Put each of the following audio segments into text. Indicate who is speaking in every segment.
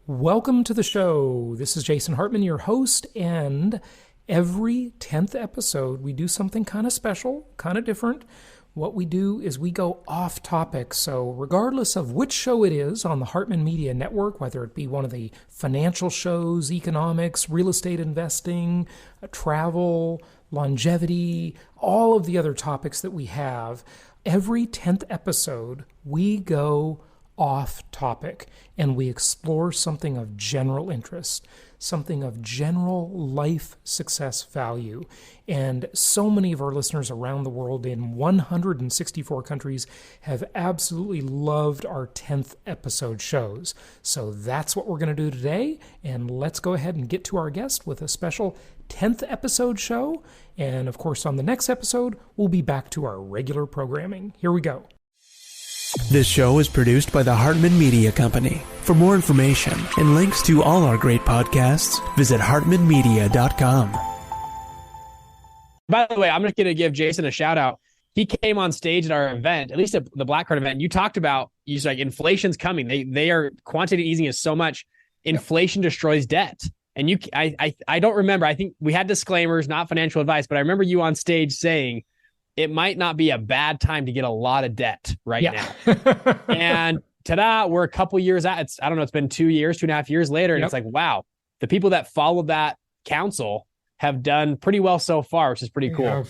Speaker 1: Welcome to the show. This is Jason Hartman, your host, and every 10th episode, we do something kind of special, kind of different. What we do is we go off topic. So regardless of which show it is on the Hartman Media Network, whether it be one of the financial shows, economics, real estate investing, travel, longevity, all of the other topics that we have, every 10th episode, we go off topic and we explore something of general interest, something of general life success value. And so many of our listeners around the world in 164 countries have absolutely loved our 10th episode shows. So that's what we're going to do today. And let's go ahead and get to our guest with a special 10th episode show. And of course, on the next episode, we'll be back to our regular programming. Here we go.
Speaker 2: This show is produced by the Hartman Media Company. For more information and links to all our great podcasts, visit hartmanmedia.com.
Speaker 3: By the way, I'm just going to give Jason a shout out. He came on stage at our event, at least at the Black Card event. And you talked about, you said, like, inflation's coming. They are quantitative easing is so much. Inflation destroys debt. And I don't remember. I think we had disclaimers, not financial advice, but I remember you on stage saying it might not be a bad time to get a lot of debt right now. And ta-da, we're a couple years out. I don't know, it's been 2 years, 2.5 years later. And it's like, wow, the people that followed that counsel have done pretty well so far, which is pretty cool.
Speaker 1: Yeah.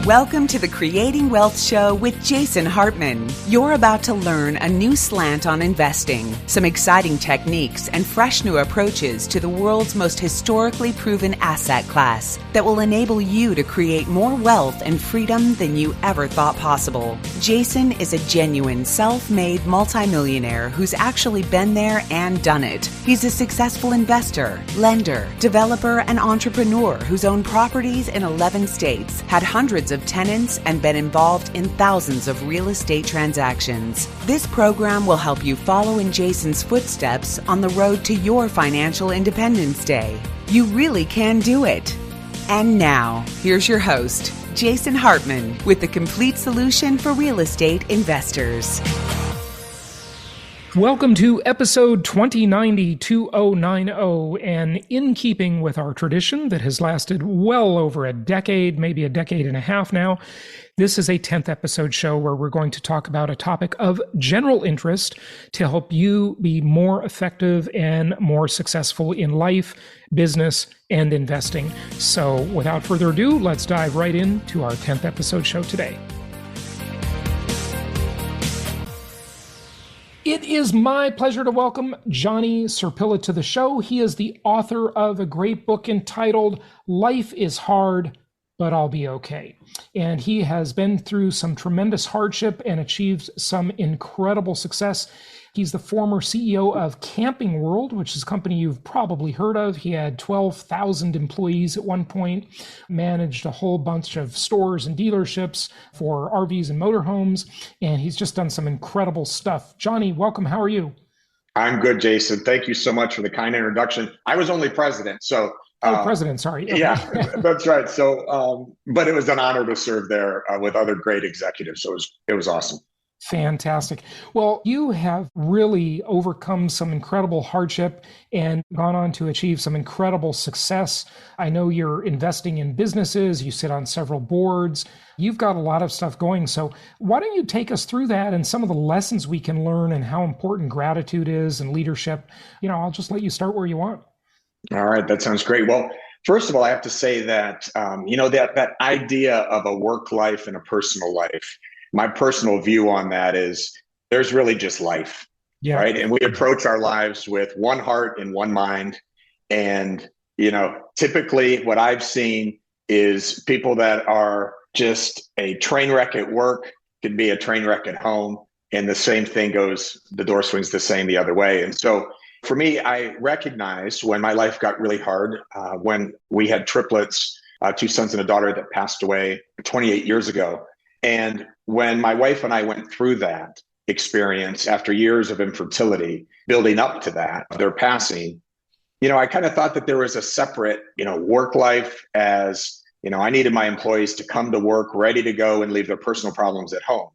Speaker 4: Welcome to the Creating Wealth Show with Jason Hartman. You're about to learn a new slant on investing, some exciting techniques, and fresh new approaches to the world's most historically proven asset class that will enable you to create more wealth and freedom than you ever thought possible. Jason is a genuine self-made multimillionaire who's actually been there and done it. He's a successful investor, lender, developer, and entrepreneur who's owned properties in 11 states, had hundreds of tenants, and been involved in thousands of real estate transactions. This program will help you follow in Jason's footsteps on the road to your financial independence day. You really can do it. And now, here's your host, Jason Hartman, with the complete solution for real estate investors.
Speaker 1: Welcome to episode 2090, and in keeping with our tradition that has lasted well over a decade, maybe a decade and a half now, this is a 10th episode show where we're going to talk about a topic of general interest to help you be more effective and more successful in life, business, and investing. So without further ado, let's dive right into our 10th episode show today. It is my pleasure to welcome Johnny Serpilla to the show. He is the author of a great book entitled Life is Hard, but I'll Be Okay. And he has been through some tremendous hardship and achieved some incredible success. He's the former CEO of Camping World, which is a company you've probably heard of. He had 12,000 employees at one point, managed a whole bunch of stores and dealerships for RVs and motorhomes, and he's just done some incredible stuff. Johnny, welcome. How are you?
Speaker 5: I'm good, Jason. Thank you so much for the kind introduction. I was only president, so...
Speaker 1: president, sorry. Okay.
Speaker 5: Yeah, that's right. So, but it was an honor to serve there with other great executives. So it was awesome.
Speaker 1: Fantastic. Well, you have really overcome some incredible hardship and gone on to achieve some incredible success. I know you're investing in businesses. You sit on several boards. You've got a lot of stuff going. So why don't you take us through that and some of the lessons we can learn and how important gratitude is and leadership? I'll just let you start where you want.
Speaker 5: All right. That sounds great. Well, first of all, I have to say that, that idea of a work life and a personal life, my personal view on that is there's really just life, right? And we approach our lives with one heart and one mind. And, typically what I've seen is people that are just a train wreck at work could be a train wreck at home. And the same thing goes, the door swings the same the other way. And so for me, I recognized when my life got really hard, when we had triplets, 2 sons and a daughter that passed away 28 years ago. And when my wife and I went through that experience after years of infertility, building up to that, their passing, I kind of thought that there was a separate, work life as, I needed my employees to come to work ready to go and leave their personal problems at home.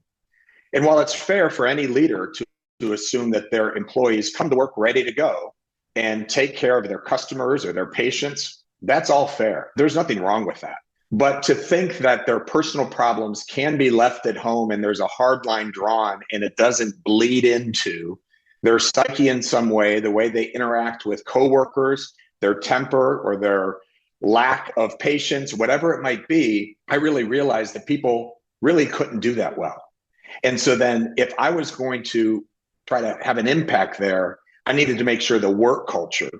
Speaker 5: And while it's fair for any leader to to assume that their employees come to work ready to go and take care of their customers or their patients. That's all fair. There's nothing wrong with that. But to think that their personal problems can be left at home and there's a hard line drawn and it doesn't bleed into their psyche in some way, the way they interact with coworkers, their temper or their lack of patience, whatever it might be, I really realized that people really couldn't do that well. And so then if I was going to try to have an impact there, I needed to make sure the work culture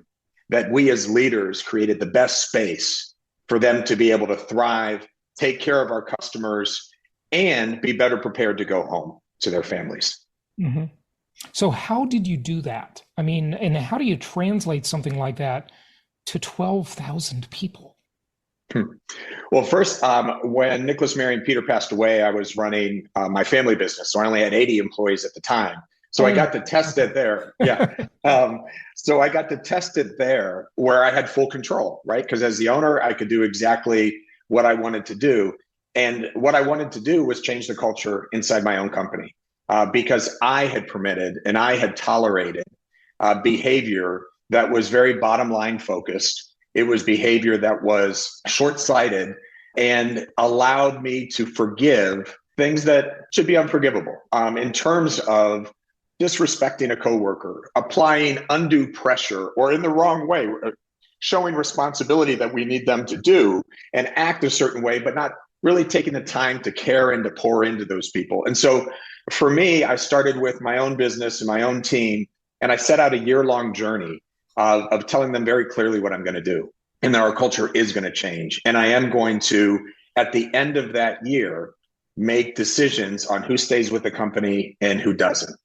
Speaker 5: that we as leaders created the best space for them to be able to thrive, take care of our customers, and be better prepared to go home to their families.
Speaker 1: Mm-hmm. So how did you do that? I mean, and how do you translate something like that to 12,000 people?
Speaker 5: Well, first, when Nicholas, Mary, and Peter passed away, I was running my family business. So I only had 80 employees at the time. So I got to test it there. Yeah. So I got to test it there where I had full control, right? Because as the owner, I could do exactly what I wanted to do. And what I wanted to do was change the culture inside my own company because I had permitted and I had tolerated behavior that was very bottom line focused. It was behavior that was short-sighted and allowed me to forgive things that should be unforgivable in terms of disrespecting a coworker, applying undue pressure, or in the wrong way, showing responsibility that we need them to do and act a certain way, but not really taking the time to care and to pour into those people. And so for me, I started with my own business and my own team, and I set out a year-long journey of telling them very clearly what I'm going to do and that our culture is going to change. And I am going to, at the end of that year, make decisions on who stays with the company and who doesn't.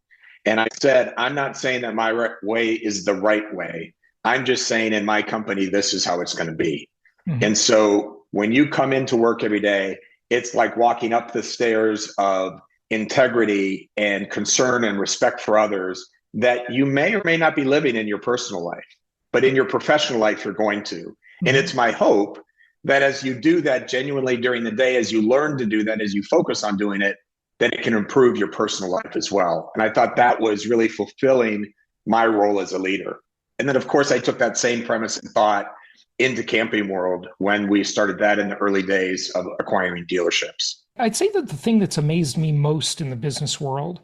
Speaker 5: And I said, I'm not saying that my way is the right way. I'm just saying in my company, this is how it's going to be. Mm-hmm. And so when you come into work every day, it's like walking up the stairs of integrity and concern and respect for others that you may or may not be living in your personal life, but in your professional life, you're going to. Mm-hmm. And it's my hope that as you do that genuinely during the day, as you learn to do that, as you focus on doing it, then it can improve your personal life as well. And I thought that was really fulfilling my role as a leader. And then, of course, I took that same premise and thought into Camping World when we started that in the early days of acquiring dealerships.
Speaker 1: I'd say that the thing that's amazed me most in the business world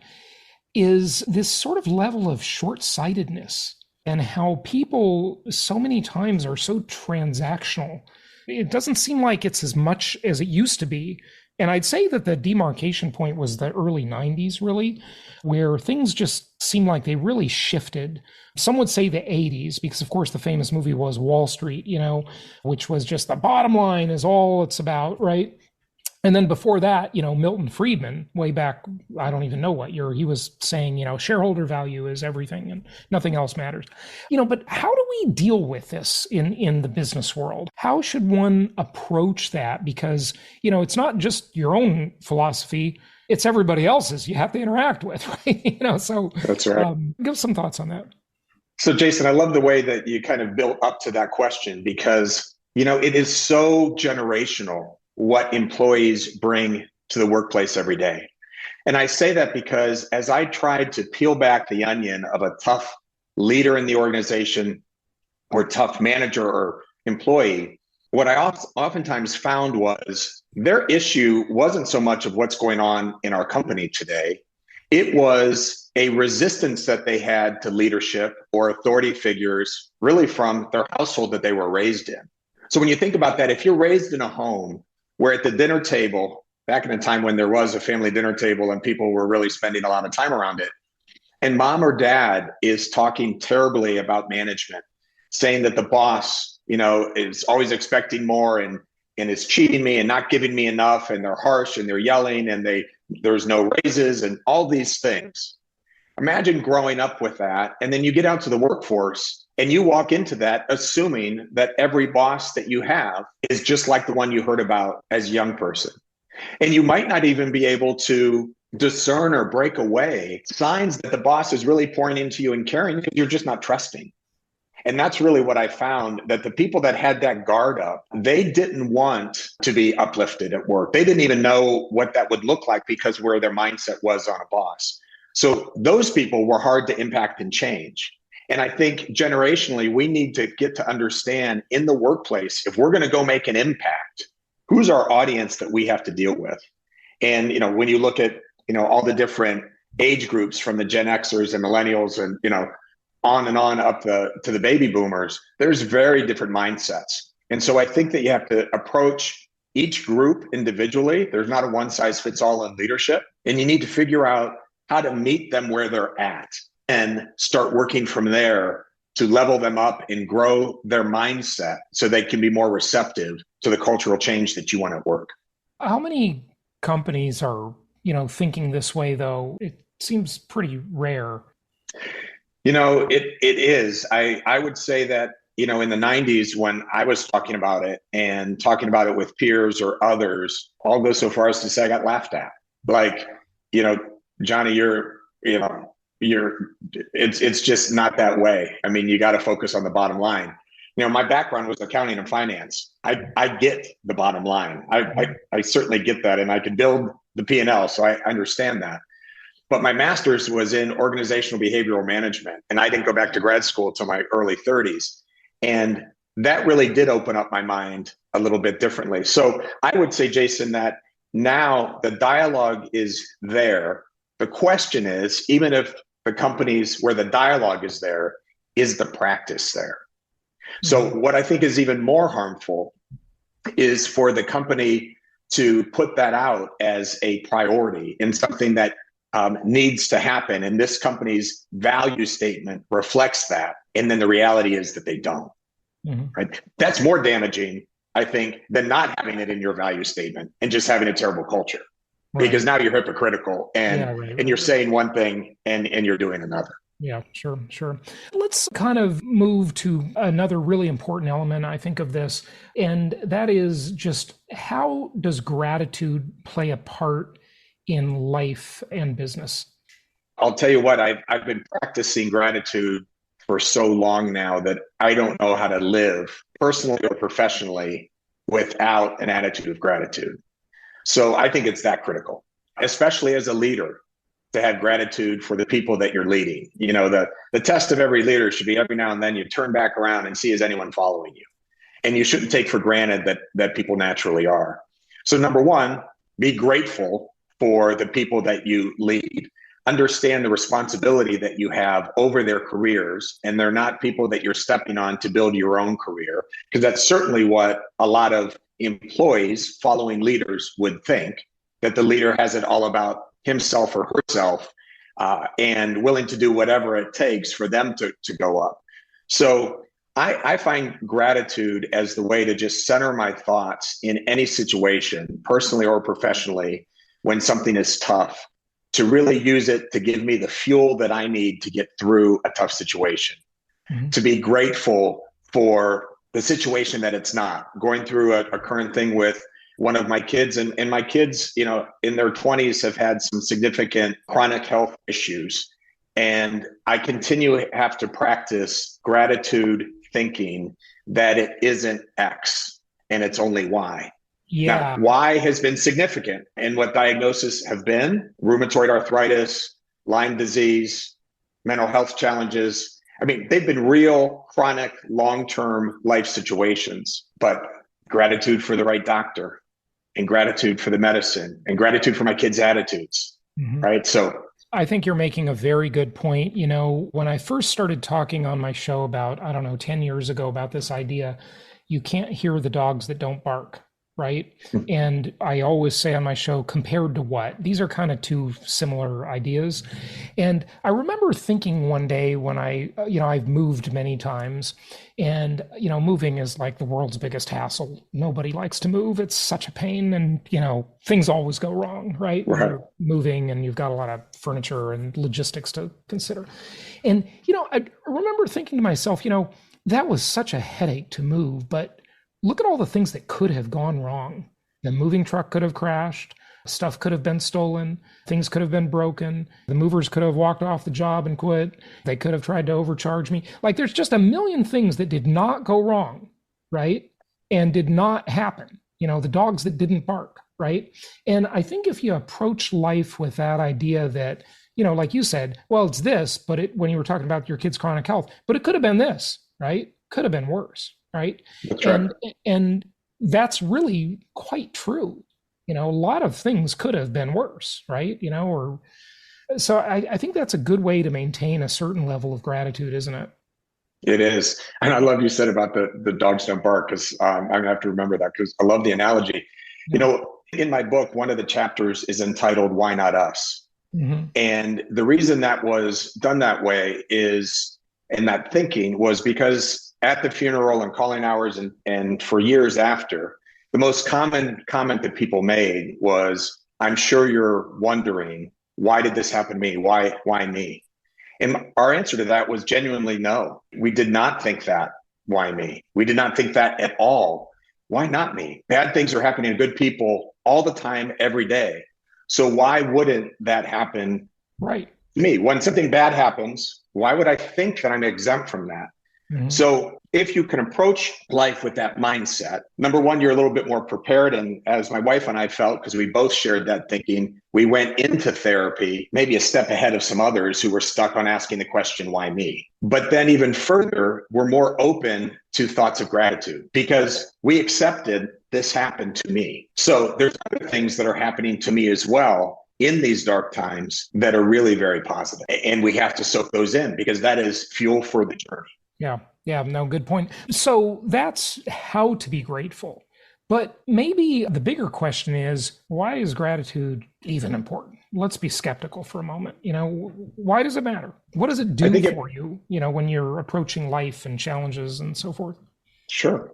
Speaker 1: is this sort of level of short-sightedness and how people so many times are so transactional. It doesn't seem like it's as much as it used to be. And I'd say that the demarcation point was the early 90s, really, where things just seemed like they really shifted. Some would say the 80s, because, of course, the famous movie was Wall Street, which was just the bottom line is all it's about, right? And then before that, Milton Friedman, way back, I don't even know what year, he was saying, shareholder value is everything and nothing else matters. But how do we deal with this in the business world? How should one approach that? Because, it's not just your own philosophy, it's everybody else's you have to interact with, right? So
Speaker 5: that's right.
Speaker 1: Give some thoughts on that.
Speaker 5: So, Jason, I love the way that you kind of built up to that question because, it is so generational what employees bring to the workplace every day. And I say that because as I tried to peel back the onion of a tough leader in the organization or tough manager or employee, what I oftentimes found was their issue wasn't so much of what's going on in our company today. It was a resistance that they had to leadership or authority figures, really from their household that they were raised in. So when you think about that, if you're raised in a home where at the dinner table, back in a time when there was a family dinner table and people were really spending a lot of time around it, and mom or dad is talking terribly about management, saying that the boss, is always expecting more and is cheating me and not giving me enough, and they're harsh and they're yelling and there's no raises and all these things. Imagine growing up with that, and then you get out to the workforce and you walk into that assuming that every boss that you have is just like the one you heard about as a young person. And you might not even be able to discern or break away signs that the boss is really pouring into you and caring because you're just not trusting. And that's really what I found, that the people that had that guard up, they didn't want to be uplifted at work. They didn't even know what that would look like because where their mindset was on a boss. So those people were hard to impact and change. And I think generationally, we need to get to understand in the workplace, if we're going to go make an impact, who's our audience that we have to deal with? And, when you look at, all the different age groups from the Gen Xers and millennials and, on and on up to the baby boomers, there's very different mindsets. And so I think that you have to approach each group individually. There's not a one size fits all in leadership. And you need to figure out how to meet them where they're at and start working from there to level them up and grow their mindset so they can be more receptive to the cultural change that you want at work.
Speaker 1: How many companies are, thinking this way, though? It seems pretty rare.
Speaker 5: It is. I would say that, in the 90s, when I was talking about it and talking about it with peers or others, I'll go so far as to say I got laughed at. Like, Johnny, it's just not that way. I mean, you got to focus on the bottom line. My background was accounting and finance. I get the bottom line. I certainly get that, and I can build the P&L, so I understand that. But my master's was in organizational behavioral management, and I didn't go back to grad school until my early 30s. And that really did open up my mind a little bit differently. So I would say, Jason, that now the dialogue is there. The question is, even if the companies where the dialogue is there, is the practice there? So what I think is even more harmful is for the company to put that out as a priority and something that needs to happen. And this company's value statement reflects that. And then the reality is that they don't. Right? That's more damaging, I think, than not having it in your value statement and just having a terrible culture. Right. Because now you're hypocritical and you're saying one thing and you're doing another.
Speaker 1: Yeah, sure. Let's kind of move to another really important element, I think, of this. And that is just, how does gratitude play a part in life and business?
Speaker 5: I'll tell you what, I've been practicing gratitude for so long now that I don't know how to live personally or professionally without an attitude of gratitude. So I think it's that critical, especially as a leader, to have gratitude for the people that you're leading. The test of every leader should be every now and then you turn back around and see, is anyone following you? And you shouldn't take for granted that people naturally are. So number one, be grateful for the people that you lead. Understand the responsibility that you have over their careers, and they're not people that you're stepping on to build your own career, because that's certainly what a lot of employees following leaders would think, that the leader has it all about himself or herself, and willing to do whatever it takes for them to go up. So I find gratitude as the way to just center my thoughts in any situation, personally or professionally, when something is tough, to really use it to give me the fuel that I need to get through a tough situation. To be grateful for the situation that it's not. Going through a current thing with one of my kids, and my kids, in their 20s have had some significant chronic health issues. And I continue to have to practice gratitude thinking that it isn't X and it's only Y.
Speaker 1: Yeah.
Speaker 5: Now, Y has been significant, and what diagnoses have been: rheumatoid arthritis, Lyme disease, mental health challenges. I mean, they've been real chronic, long-term life situations, but gratitude for the right doctor, and gratitude for the medicine, and gratitude for my kids' attitudes, right? So
Speaker 1: I think you're making a very good point. When I first started talking on my show about, 10 years ago, about this idea, you can't hear the dogs that don't bark, right? And I always say on my show, compared to what? These are kind of two similar ideas. And I remember thinking one day when I've moved many times, and, moving is like the world's biggest hassle. Nobody likes to move. It's such a pain, and, things always go wrong, right? When you're moving and you've got a lot of furniture and logistics to consider. And, I remember thinking to myself, that was such a headache to move, but look at all the things that could have gone wrong. The moving truck could have crashed. Stuff could have been stolen. Things could have been broken. The movers could have walked off the job and quit. They could have tried to overcharge me. Like, there's just a million things that did not go wrong, right? And did not happen. The dogs that didn't bark, right? And I think if you approach life with that idea that, like you said, well, it's this, but when you were talking about your kid's chronic health, but it could have been this, right? Could have been worse, right?
Speaker 5: That's right.
Speaker 1: And that's really quite true. A lot of things could have been worse, right? So I think that's a good way to maintain a certain level of gratitude, isn't it?
Speaker 5: It is. And I love you said about the dogs don't bark, because I'm going to have to remember that, because I love the analogy.
Speaker 1: Yeah.
Speaker 5: In my book, one of the chapters is entitled "Why Not Us?"
Speaker 1: Mm-hmm.
Speaker 5: And the reason that was done that way is, and that thinking was because at the funeral and calling hours and for years after, the most common comment that people made was, "I'm sure you're wondering, why did this happen to me? Why me?" And our answer to that was genuinely no. We did not think that. Why me? We did not think that at all. Why not me? Bad things are happening to good people all the time, every day. So why wouldn't that happen
Speaker 1: right
Speaker 5: to me? When something bad happens, why would I think that I'm exempt from that?
Speaker 1: Mm-hmm.
Speaker 5: So if you can approach life with that mindset, number one, you're a little bit more prepared. And as my wife and I felt, because we both shared that thinking, we went into therapy maybe a step ahead of some others who were stuck on asking the question, why me? But then even further, we're more open to thoughts of gratitude because we accepted this happened to me. So there's other things that are happening to me as well in these dark times that are really very positive. And we have to soak those in because that is fuel for the journey.
Speaker 1: Yeah, no, good point. So that's how to be grateful. But maybe the bigger question is, why is gratitude even important? Let's be skeptical for a moment. Why does it matter? What does it do for you, when you're approaching life and challenges and so forth?
Speaker 5: Sure.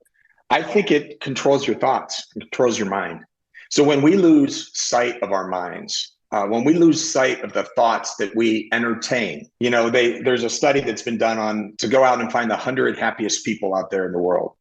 Speaker 5: I think it controls your thoughts, controls your mind. So when we lose sight of our minds, when we lose sight of the thoughts that we entertain, there's a study that's been done on to go out and find the 100 happiest people out there in the world.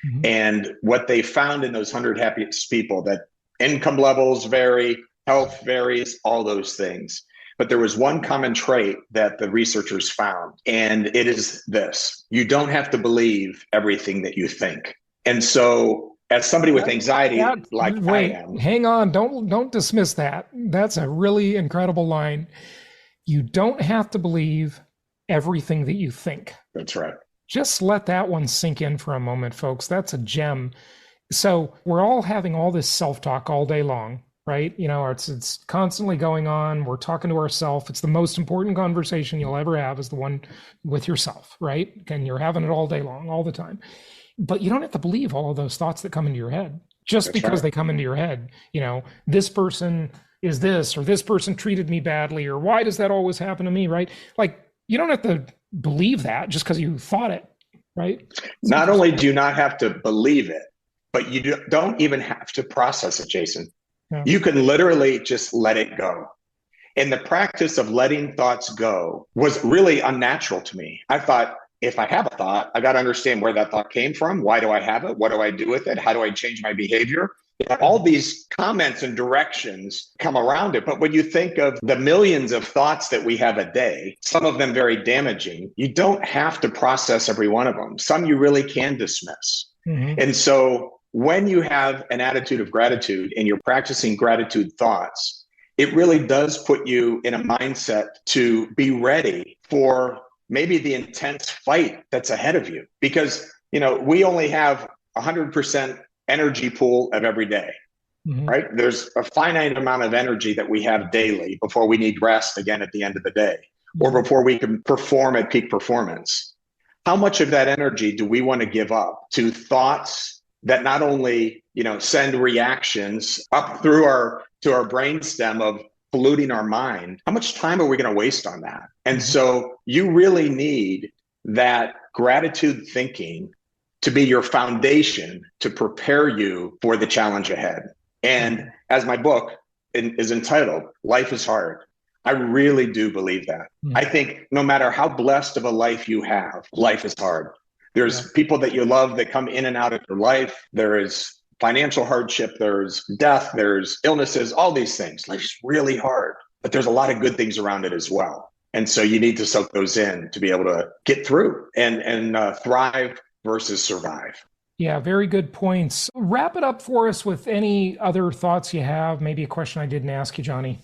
Speaker 5: Mm-hmm. And what they found in those 100 happiest people, that income levels vary, health varies, all those things. But there was one common trait that the researchers found, and it is this: you don't have to believe everything that you think. And so as somebody with anxiety, I am.
Speaker 1: Hang on. Don't dismiss that. That's a really incredible line. You don't have to believe everything that you think.
Speaker 5: That's right.
Speaker 1: Just let that one sink in for a moment, folks. That's a gem. So we're all having all this self-talk all day long, right? It's constantly going on. We're talking to ourselves. It's the most important conversation you'll ever have is the one with yourself, right? And you're having it all day long, all the time. But you don't have to believe all of those thoughts that come into your head just because they come into your head. This person is this, or this person treated me badly, or why does that always happen to me, right? Like, you don't have to believe that just because you thought it, right?
Speaker 5: Not only do you not have to believe it, but you don't even have to process it, Jason. Yeah. You can literally just let it go. And the practice of letting thoughts go was really unnatural to me. I thought, if I have a thought, I got to understand where that thought came from. Why do I have it? What do I do with it? How do I change my behavior? All these comments and directions come around it. But when you think of the millions of thoughts that we have a day, some of them very damaging, you don't have to process every one of them. Some you really can dismiss. Mm-hmm. And so when you have an attitude of gratitude and you're practicing gratitude thoughts, it really does put you in a mindset to be ready for maybe the intense fight that's ahead of you, because, we only have 100% energy pool of every day, mm-hmm. right? There's a finite amount of energy that we have daily before we need rest again at the end of the day, or before we can perform at peak performance. How much of that energy do we want to give up to thoughts that not only, send reactions up through to our brainstem of polluting our mind? How much time are we going to waste on that? And so you really need that gratitude thinking to be your foundation to prepare you for the challenge ahead. And as my book is entitled, Life is Hard, I really do believe that. I think no matter how blessed of a life you have, life is hard. There's people that you love that come in and out of your life. There is financial hardship, there's death, there's illnesses, all these things. Life's really hard, but there's a lot of good things around it as well. And so you need to soak those in to be able to get through and thrive versus survive.
Speaker 1: Yeah, very good points. Wrap it up for us with any other thoughts you have, maybe a question I didn't ask you, Johnny.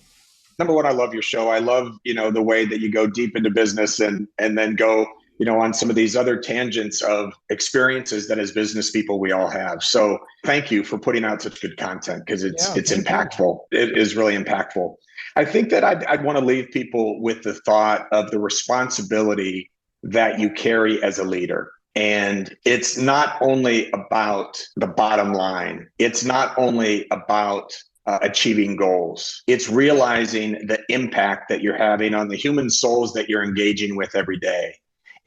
Speaker 5: Number one, I love your show. I love, the way that you go deep into business and then go, on some of these other tangents of experiences that as business people we all have. So thank you for putting out such good content, because it's impactful. It is really impactful. I think that I'd want to leave people with the thought of the responsibility that you carry as a leader. And it's not only about the bottom line. It's not only about achieving goals. It's realizing the impact that you're having on the human souls that you're engaging with every day.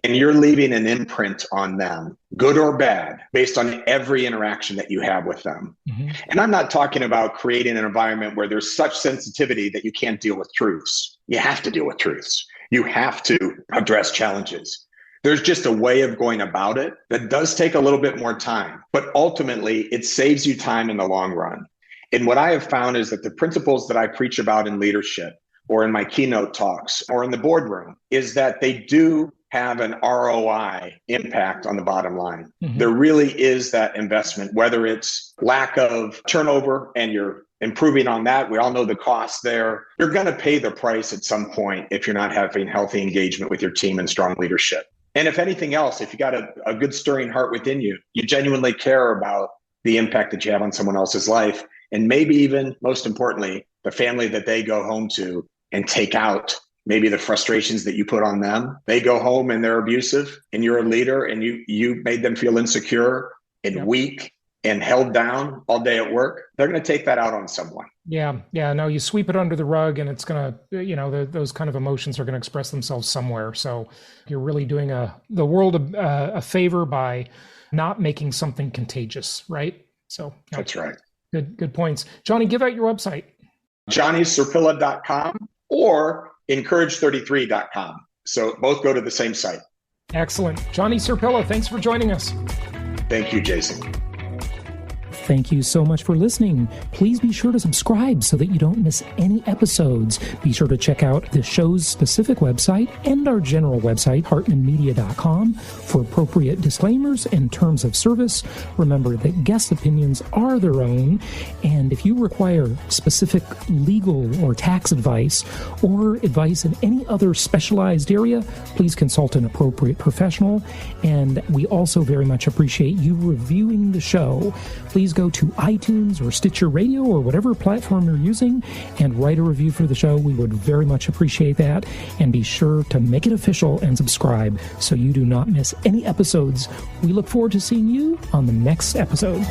Speaker 5: And you're leaving an imprint on them, good or bad, based on every interaction that you have with them. Mm-hmm. And I'm not talking about creating an environment where there's such sensitivity that you can't deal with truths. You have to deal with truths. You have to address challenges. There's just a way of going about it that does take a little bit more time, but ultimately it saves you time in the long run. And what I have found is that the principles that I preach about in leadership, or in my keynote talks, or in the boardroom, is that they do have an ROI impact on the bottom line. Mm-hmm. There really is that investment, whether it's lack of turnover and you're improving on that. We all know the cost there. You're going to pay the price at some point if you're not having healthy engagement with your team and strong leadership. And if anything else, if you got a good stirring heart within you, you genuinely care about the impact that you have on someone else's life. And maybe even, most importantly, the family that they go home to and take out maybe the frustrations that you put on them. They go home and they're abusive, and you're a leader and you made them feel insecure and weak and held down all day at work. They're going to take that out on someone.
Speaker 1: Yeah. No, you sweep it under the rug and it's going to, those kind of emotions are going to express themselves somewhere. So you're really doing the world a favor by not making something contagious, right? So
Speaker 5: that's right.
Speaker 1: Good points. Johnny, give out your website.
Speaker 5: JohnnySerpilla.com or Encourage33.com. So both go to the same site.
Speaker 1: Excellent. Johnny Serpilla, thanks for joining us.
Speaker 5: Thank you, Jason.
Speaker 1: Thank you so much for listening. Please be sure to subscribe so that you don't miss any episodes. Be sure to check out the show's specific website and our general website, hartmanmedia.com, for appropriate disclaimers and terms of service. Remember that guest opinions are their own, and if you require specific legal or tax advice or advice in any other specialized area, please consult an appropriate professional. And we also very much appreciate you reviewing the show. Please go to iTunes or Stitcher Radio or whatever platform you're using and write a review for the show. We would very much appreciate that. And be sure to make it official and subscribe so you do not miss any episodes. We look forward to seeing you on the next episode.